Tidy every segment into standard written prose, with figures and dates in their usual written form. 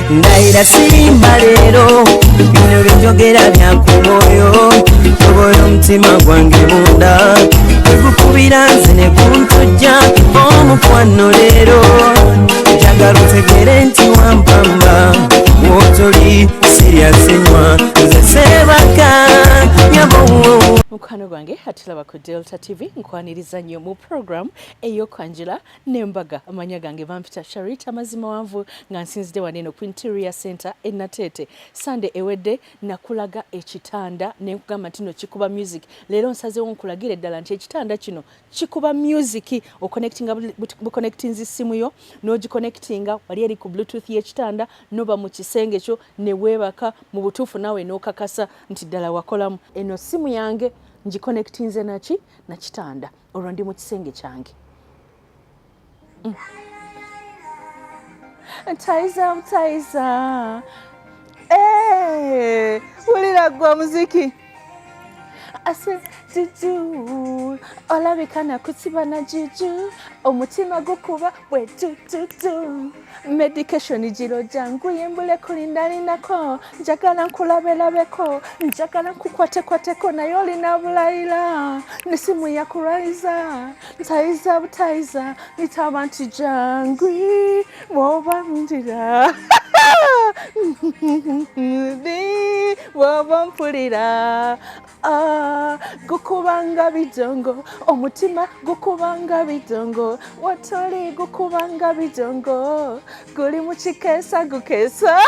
Ndaira sirimba lero bino byogera byakumoyo toboyo mtima gwange munda ekukubira nze ne kuntujja omukwano lero njagala otegere nti wampamba wotoli siryasenywa nze sebaka nyabo mukwano gwange atulaba ku Delta TV nkwaniriza nnyo mu program ey'okwanjula n'embaga. Amanya gange bampita Sharita mazima wanvu nga nsinzidde waneno ku Interior Center e Nateete. Sunday ewedde nakulaga ekitanda ne nkugamba nti no kikuba music. Leero nsazeewo nkulagira eddala nti ekitanda kino kikuba music. Oconnectinga buconnectinga essimu yo n'ogiconnectinga wali eri ku bluetooth y'ekitanda noba mu kisenge kyo ne weebaka mu butuufu naawe n'okakasa nti ddala wakolamu. Eno simu yange ngiconnectinze naki na kitanda olwo ndi mu kisenge kyange. Taiza wulira gwa muziki ase juju olabika nakusiba na juju omutima gukuba bwe tututu medication giro jangu yembule kulindalinako njagala nkulabelabeko njagala nkukwatekwateko naye olina bulayira nesimu yakulwaliza ntaiza nitaba nti jangu woba ndira woba mpulira gukubanga bidongo omutima gukubanga bidongo watoli gukubanga bidongo guli mu kikeesa gukeesa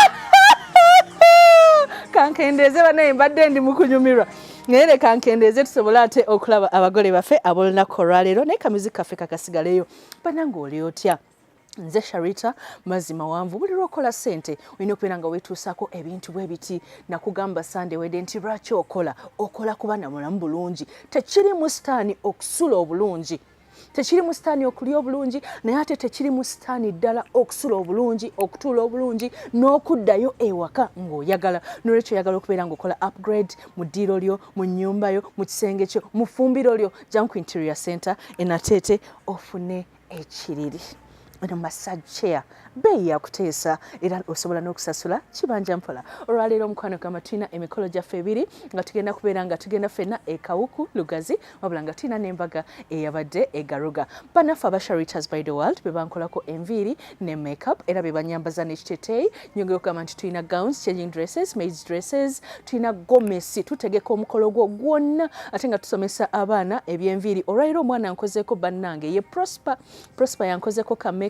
kankendeze banaye mbadde ndi mu kunyumirwa ngere kankendeze tusobola ate okulaba abagole baffe abolunaku olwaleero naye kamuziki kaffe kakasigaleyo banange oli otya. Nze Sharita mazima wanvu buli lwokola ssente olina okubeera nga weetuusaako ebintu bwe biti. Nakugamba Sunday wedde nti lwaki okola kuba na mulamu bulungi. Tekiri mu sitaani okusula obulungi, tekiri mu sitaani okulya obulungi, naye ate tekiri mu sitaani ddala okusula obulungi, okutuula obulungi n'okuddayo ewaka ng'oyagala. N'olwekyo oyagala okubeera ng'okola upgrade mu ddiiro lyo, mu nnyumba yo, mu kisenge kyo, mu ffumbiro lyo, jjangu ku Interior Center e Nateete ofune ekiriri. Eno massage chair beeyi yakuteesa era osobola n'okusasula kibanja mpola. Olwaleero omukwano gamba tulina emikolo gyaffe ebiri nga tugenda kubeera nga tugenda ffenna e Kawuku Lugazi wabula nga tulina n'embaga eyabadde e Garuga. Bannaffe aba Sharitas by the world be bankolako enviiri ne makeup era be banyambaza n'ekiteeteeyi. Nyongera okugamba nti tulina gowns, changing dresses, maids dresses, tulina gomesi tutegeka omukolo gwo gwonna ate nga tusomesa abaana ebyenviiri. Olwaleero omwana nkozeeko bannange ye Prosper yankozeeko ka makeup.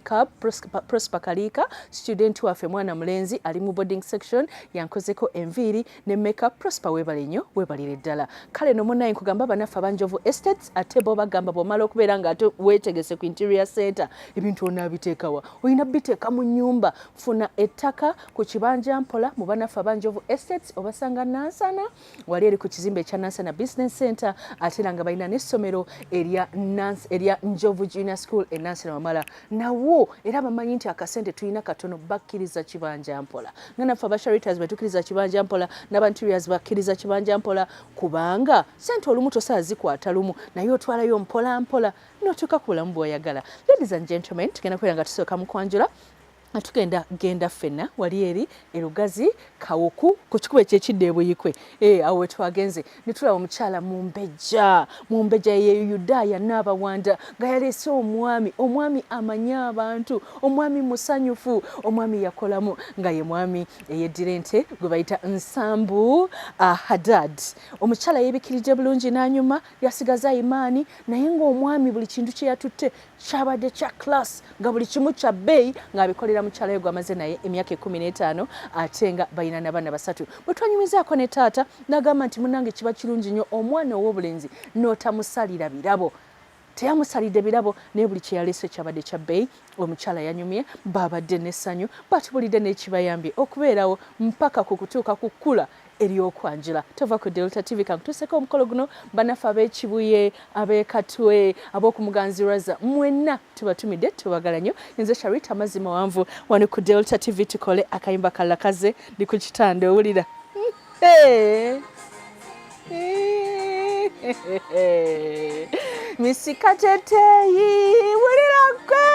Prosper Kalika student waffe mwana mulenzi ali mu boarding section yankozeko enviiri ne makeup. Prosper weebale nnyo weebalire ddala. Kale no munnaye nkugamba bannaffe abanjovu estates ate bo bagamba bw'omala okubeera nga ate weetegese ku Interior Center ebintu onaabiteekawa olina biteeka mu nnyumba. Funa ettaka ku kibanja mpola mu bannaffe abanjovu estates obasanga Nansana wali eri ku kizimbe ekya Nansana Business Center ate era nga balina n'essomero erya Njovu Junior School e Nansana Wamala nawo era bamanyi nti akasente tulina katono bakkiriza kibanja mpola. Nga naffe aba Sharitas betukkiriza kibanja mpola n'abanteriors bakkiriza kibanja mpola kubanga sente olumu tosaa zikwata lumu naye otwalayo mpola mpola n'otuuka ku bulamu bw'oyagala. Ladies and gentlemen, tugenda kubeera nga tusooka mu kwanjula atugenda genda ffenna wali eri erugazi Kawuku ku kikubo ekyekidde ebuyikwe awo wetwagenze ne tulaba omukyala mumbejja ye Yudaaya Nabawanda nga yaleese omwami amanyi abantu, omwami musanyufu, omwami yakolamu nga ye mwami eyeddira ente gwe bayita Nsambu Haddad. Omukyala yeebikkiridde bulungi n'anyuma yasigaza imaani naye ng'omwami buli kintu kye yatutte kyabadde kya class nga buli kimu kya bbeeyi ng'abikolera mukyala we gwamaze naye emyaka 15 ate nga balina n'abaana basatu. Bwe twanyumizaako ne taata n'agamba nti munnange kiba kirungi nnyo omwana ow'obulenzi n'otamusalira birabo. Teyamusalidde birabo naye buli kye yaleese kyabadde kya bbeeyi. Omukyala yanyumye baabadde n'essanyu batubulidde n'ekibayambye okubeerawo mpaka ku kutuuka ku kkula eryokwanjula. Tova ku Delta TV kankutuuseko omukolo guno bannaffe ab'ekibuye ab'ekatwe ab'okumuganzirwaza mwenna tubatumidde tubagala nnyo. Nze Sharita mazima wanvu wano ku Delta TV tukole akayimba kalakaze ndi ku kitanda owulira Misika teteyi wulira gwe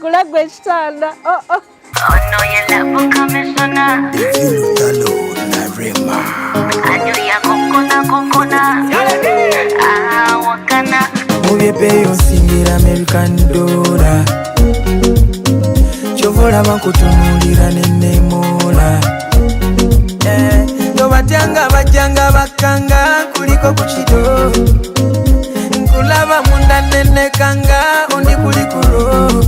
gulagwa ekitanda ono ye labu kamisona evilutalo narema anyoya kokona wakana mubyepeyo nsingira American dollar chovola bakutunulira nenemola nobatyanga bajjanga bakanga kuliko kukido nkulaba munda nenekanga ondi kulikulo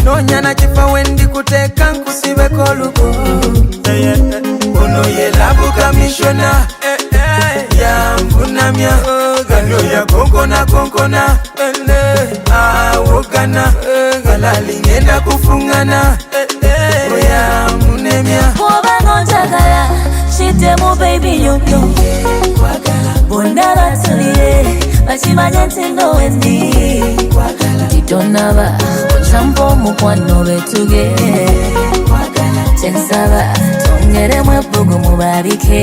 nonyana kifa wendi kuteeka nkusibeko olugo ono ye labu kamishona yanvunamya ganyoya konkona awogana galali ngenda kufungana oyamunemya obanga njagala kitemu baby yoyo bonna batulire bakimanye nti nowendi titonaba ocampa omukwano betuge kyensaba tongeremu ebbugu mubalike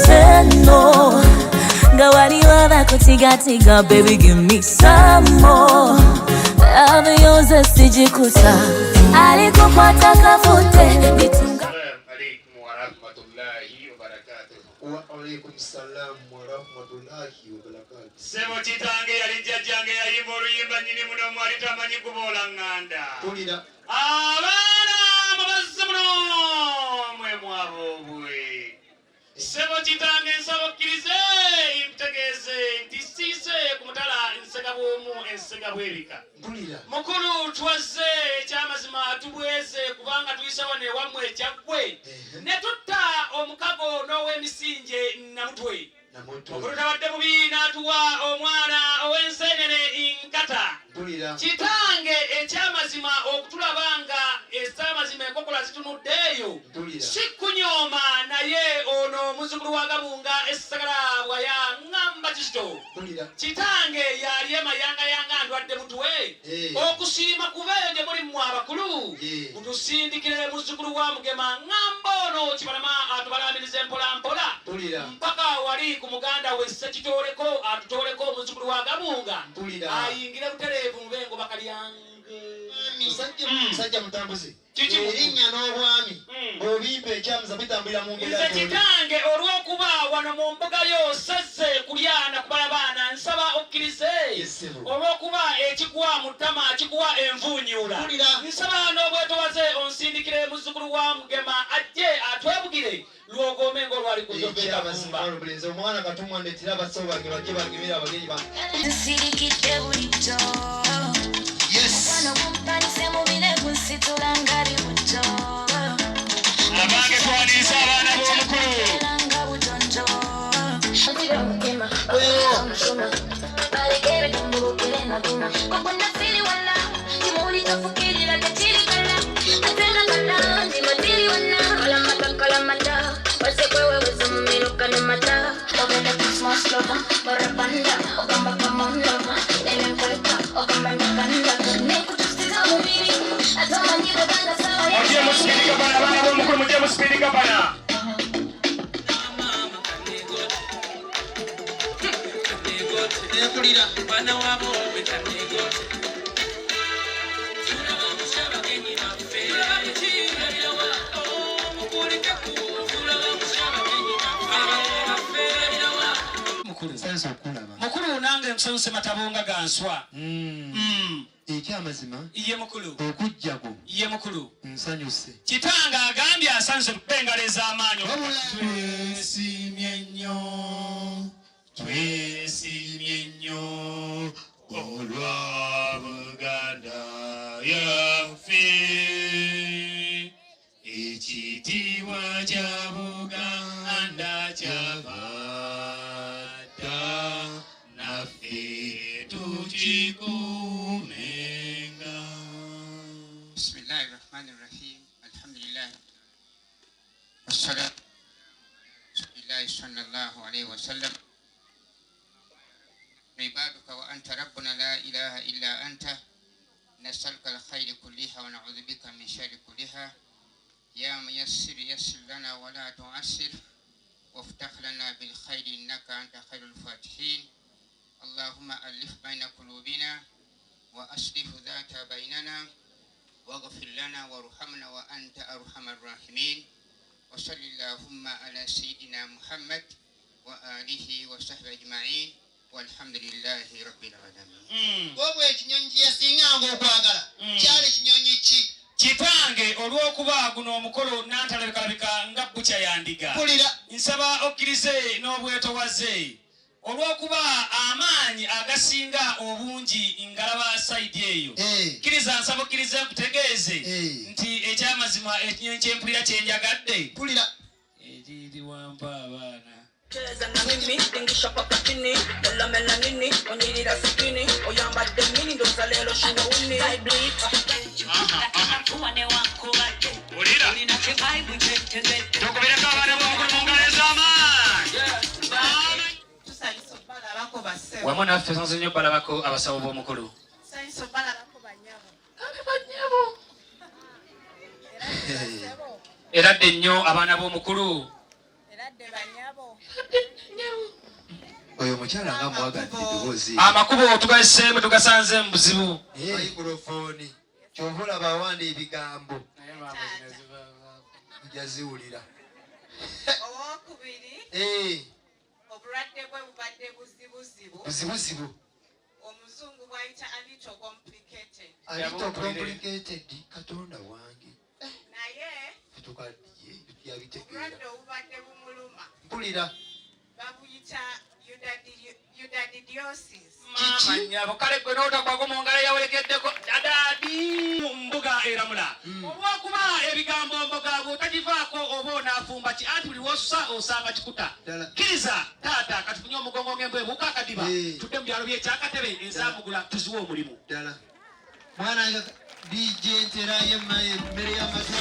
seno nga waliwo bakutigatiga baby give me some more love yoze sijikuta alikukwata kafute nitunga alaikum wa rahmatullahi wa barakatuh. Wa alaikum salam wa rahmatullahi wa barakatuh. Sebo chitange yali jajjange yayimba oluyimba nyini muno mwali tamanyi kubola nganda. Tulira. Abaana mubazze muno mwe mwabobwe. Sebo chitange nsaba okkirize ntegeeze nti siise ku mutala ensega bw'omu ensega bw'erika. Tulira. Mukulu twazze ekyamazima tubweze kubanga tuyisa wano ewammwe ekyaggwe ne tutta omukago n'ow'emisinje namutwe. Mukulu tabadde bubi n'atuwa omwana ow'enseenene nkata. Kitange ekyamazima okutulabanga ez'amazima enkokola zitunuddeeyo si kunyooma naye ono muzzukulu wa Gabunga essagala bwaya ngamba kizito kitange yali emayangayanga ndwadde mutwe okusiima kubeeyo gye muli mmwe abakulu mutusindikire muzzukulu wa Mugema ngamba ono kibalama atubalambirize mpolampola mpaka wali ku muganda we Ssekitooleko atutooleko muzzukulu wa Gabunga ayingire butereevu mubengo bakalyange musajja mutambuze erinnya n'obwami bw'obimpa ekyamuza bitambulira mu ngeri nze kitange olw'okuba wano mu mbuga yo sezze kulya na kubala baana nsaba okkirize olw'okuba ekikuwa mu ttama kikuwa envuunyuula nsaba n'obwetowaze onsindikire muzzukulu wa Mugema ajje atwebugire lwogome ng'olwali kuzobeekabumba omwana katumwa ndetera abasawo bange bajje bagemera abagenyi bange abange twaniriza abaana b'omukulu mukulu nange nsonse matabonga ganswa ekyamazima ye mukulu okujjago ye mukulu nsanyuse kitanga agambye asanze okubengala ez'amaanyi twesimye nnyo olwa Buganda yaffe ekitiibwa kya Buganda kyabadda naffe tukikuumenga. Bismillahi rahmani rahim. Alhamdulillah wassalatu Rasulullahi sallallahu alaihi wasallam عبادك وأنت ربنا لا إله إلا أنت نسألك الخير كلها ونعوذ بك من شر كلها يا ميسر يسر لنا ولا تعسر وافتح لنا بالخير واغفر لنا وارحمنا وأنت أرحم الراحمين وصل اللهم على سيدنا محمد وآله وصحبه أجمعين والحمد لله رب العالمين. Wowe ekinyonyi kyesinga okwagala kyali kinyonyi ki? Kitange olw'okuba guno omukolo nantalabika nga bukya yandiga. Mpulira. Nsaba okkirize n'obwetowaze olw'okuba amaanyi agasinga obungi ngalaba sayidi eyo. Kkiriza nsaba okkirize nkutegeeze nti ekyamazima ekinyonyi kyempulira kyenjagadde. Mpulira. Eriri wampa abaana. Cheza na mimi tingisha paka chini Lola melanini onyirira sikini Oyambade mini ndo zalelo shina uni Olira tokubireko abaana b'omukulu mungaleza amaanyi. Wamu naffe nsonze nnyo balabako abasawo b'omukulu. Eradde nnyo abaana b'omukulu. Oyo mukyala nga mwagadde eddoboozi. Amakubo tugaseemu tugasanze mu buzibu. Microphone. Kyova olaba awanda ebigambo. Jaziwulira. Owokubiri. Obulwadde bwe bubadde buzibuzibu. Buzibuzibu. Omuzungu bwayita a little complicated. A little complicated. Katonda wange. Naye. Tukaddiye yabitegeera. Obulwadde obubadde bumuluma. Mpulira. Babuyita eudadidiosis. Mama nyabo kale gwe n'otakwako mu ngalo yawerekeddeko dadaadi mu mbuga eramula. Olw'okuba ebigambo mboga bw'otagivaako oba onaafumba ki anti buli w'ossa osanga kikuta. Kkiriza taata katufunye omugongo ng'embwa ebuuka akadiba tudde mu byalo by'ekyakatebe ensaamugula tuziwe omulimu. Ddala. Mwana DJ ntera emmere y'amatwa.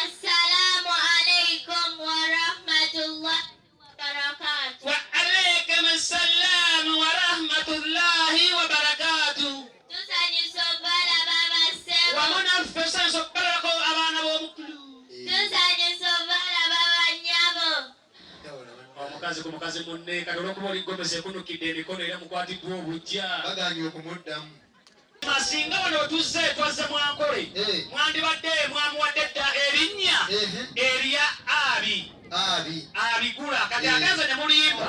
Assalamu alaikum wa rahmatullahi wa barakatuh. Wa alaikum assalam wa rahmatullahi wa barakatuh. Tusanyusa obbala baba ssebo. Wamu naffe tusanyusa okubalako abaana b'omukulu. Tusanyusa obbala baba nnyabo. Omukazi ku mukazi munne kati olw'okuba oligomesa ekunukidde emikono era mukwatiddwa obujja. Baganye okumuddamu. Singa wano tuzze twazze mwankole mwandibadde mwamuwadde dda erinnya erya abigula kati agenze ne muliyimba.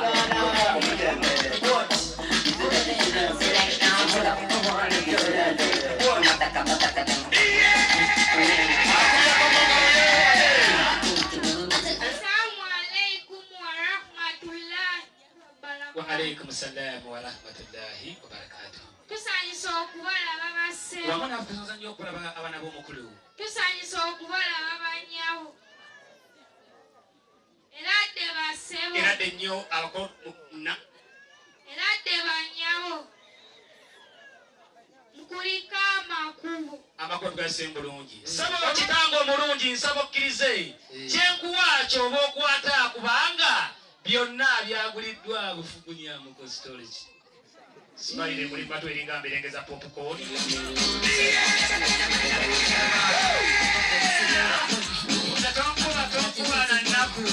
Wa alaikum assalam wa rahmatullahi wa barakatuh. Tusanyusa okubalaba bassebo. Wamu naffe tusanyusa nnyo okulaba abaana b'omukulu. Tusanyusa okubalaba bannyabo. Eradde bassebo. Eradde nnyo abakona. Eradde bannyabo. Nkuliko amakubo. Amakubo tugasse bulungi. Nsaba okitange omulungi nsaba okkirize. Kyenkuwa ky'oba okwata kubanga byonna byaguliddwa bufugunya mu storage. Simalire muri matu eringa mbirengeza popcorn. Tonkuba na nnaku.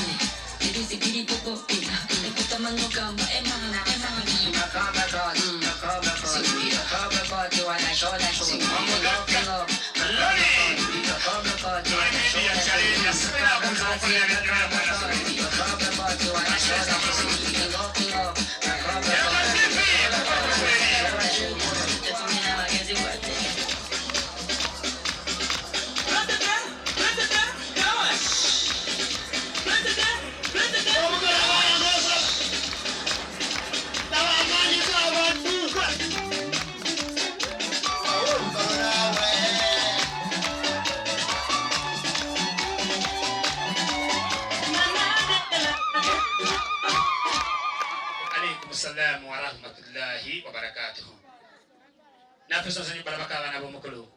Assalamu wa rahmatullahi wa barakatuh. Naffe tusanyusa balabako abaana b'omukulu.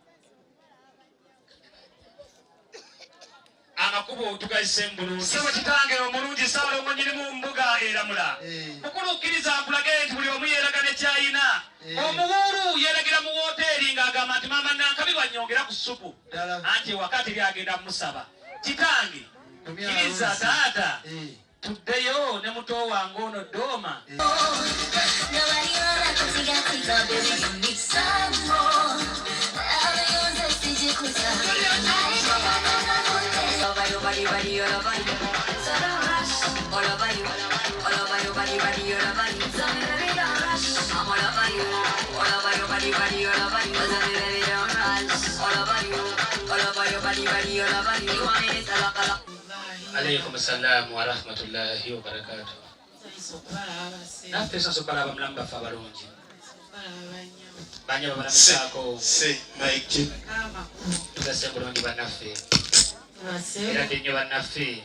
amakubo tugayise mbulungi sebo kitange omulungi Salomo nyiri mu mbuga eramula okulukkiriza nkulage nti buli omu yeeragane kyayina omuwulu yeeragira mu woteeri ng'agamba nti maama nankabi banyongera ku ssupu anti wakati lyagenda musaba kitange kiriza taata tuddeyo ne muto wange ono Dooma Alaikum salam wa rahmatullahi wa barakatuh. Naffe sasokala abamulamba ffe abalungi banyabo balamusako Mike tugase bulungi bannaffe era ddennyo bannaffe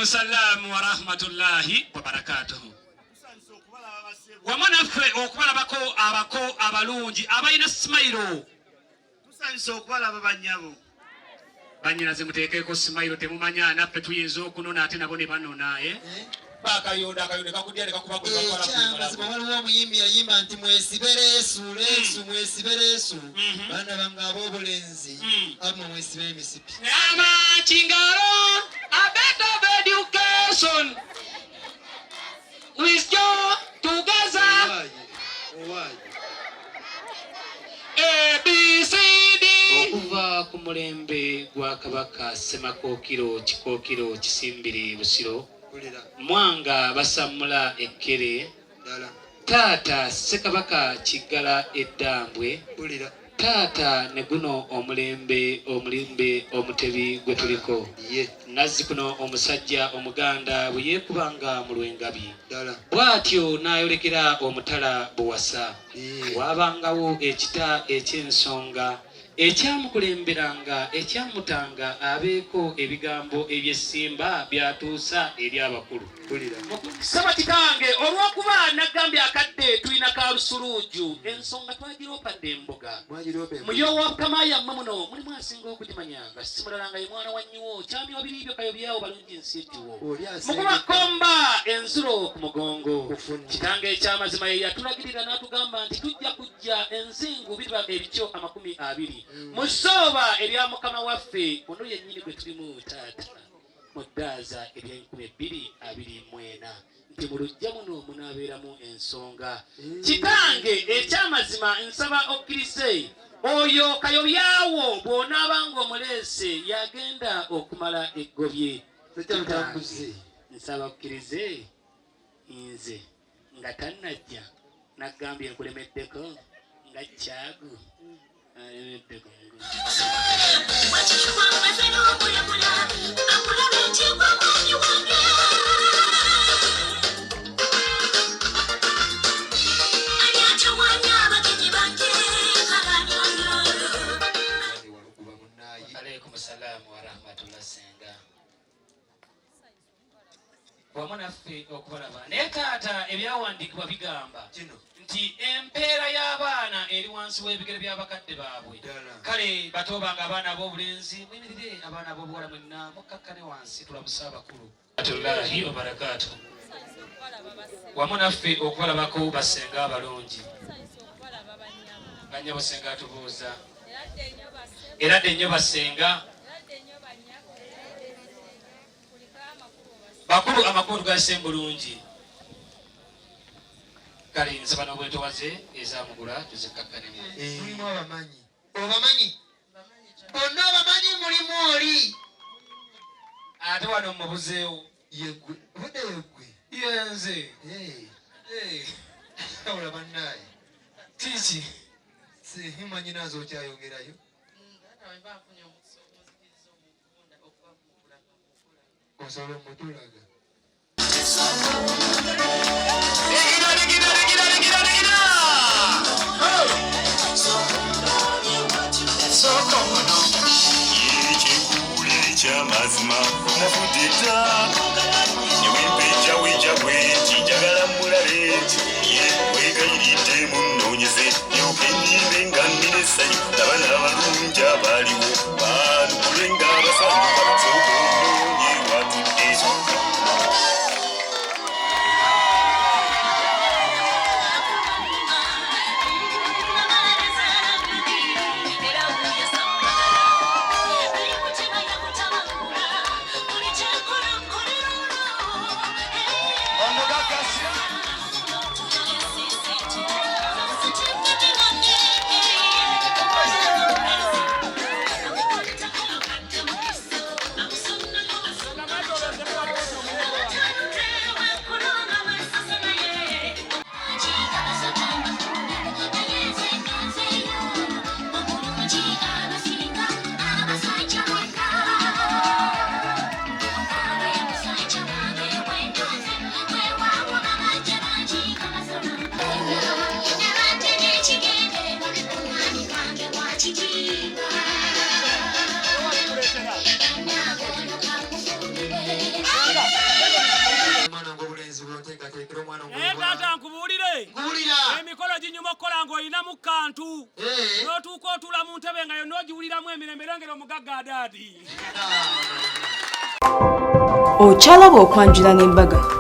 Assalamu wa rahmatullahi wa barakatuh. Wamanaffe okubalabako abako abalungi abalina smile. Tusanise okubalaba bannyabo. Bannyinaze muteekeko smile temumanya naffe tuyinza okunona ate nabo ne banona bakayonda kakudya ne kakuba ku waliwo omuyimbi yayimba nti mwesibere Yesu Yesu mwesibere Yesu baana bange ab'obulenzi abamwe mwesibere emisipi Kingaro, a better education. With you together. A, B, C, D. Okuva ku mulembe gwa Kabaka Semakookiro Kikookiro Kisimbiri Busiro Mwanga Basamula Ekkere Taata Ssekabaka Kiggala Eddambwe Taata ne guno omulembe omutebi gwe tuliko Nazzikuno omusajja omuganda bwe yeekubanga mu lwengabi bw'atyo n'ayolekera omutala Buwasa waabangawo ekita eky'ensonga ekyamukulemberanga ekyamutanga abeeko ebigambo eby'essimba byatuusa eri abakulu saba kitange olw'okuba nagambye akadde tulina ka lusuluuju ensonga twagiroopadde embuga muyowa bukamayammwe muno mulimu asinga okugimanyanga simulalanga ye mwana wa nnyiwo kyami wabiri byo kayobyawo balungi ensi ekiwo mukubakomba ensulo ku mugongo kitange ekyamazima ye yatulagirira n'atugamba nti tujja kujja enzingu biba ebikyo 20 musooba erya mukama waffe ono yennyini gwe tulimu taata muddaaza erya 2024 nti mu lujja muno munaabeeramu ensonga kitange ekyamazima nsaba okkirize oyo kayobyawo bw'onaabanga omuleese yagenda okumala eggobye nsaba okkirize nze nga tannajja naggambye nkulemeddeko nga kyagu alemeddeko Alaikum salam wa rahmatullah senga wamunaffe okubalaba naye taata ebyawandiikibwa bigamba nti empeera y'abaana eri wansi w'ebigere by'abakadde baabwe kale batobanga abaana ab'obulenzi mwemirire abaana ab'obuwala mwenna mukkakkane wansi tulabuse abakulu atullahi wa barakatuh wamunaffe okubalabako basenga abalungi bannyabo senga atubuuza era ddennyo basenga bakulu amakulu gase bulungi kale nsaba n'obwetowaze ezamugula tuzikakkanemu. Mulimu abamanyi. Obamanyi? Bonna abamanyi mulimu oli. Ate wano mubuzeewo. Yegwe. Budde yegwe. Yenze. Kawula bannaye. Kiki? Simanyi nazo okyayongerayo. Osobola omutulaga. Mazima nafudita niwempeja wijabwe kijagala mulale wegayiride munonyeze yokenyire ngandine sanyu abana abalungi abaliwo banukulenga abasanyu bazokononye watudde emikolo ginyuma okukola ng'olina mu kantu n'otuuka otuula mu ntebe nga yonna ogiwuliramu emirembe erengera omugagga adaadi. Okyalaba okwanjula n'embaga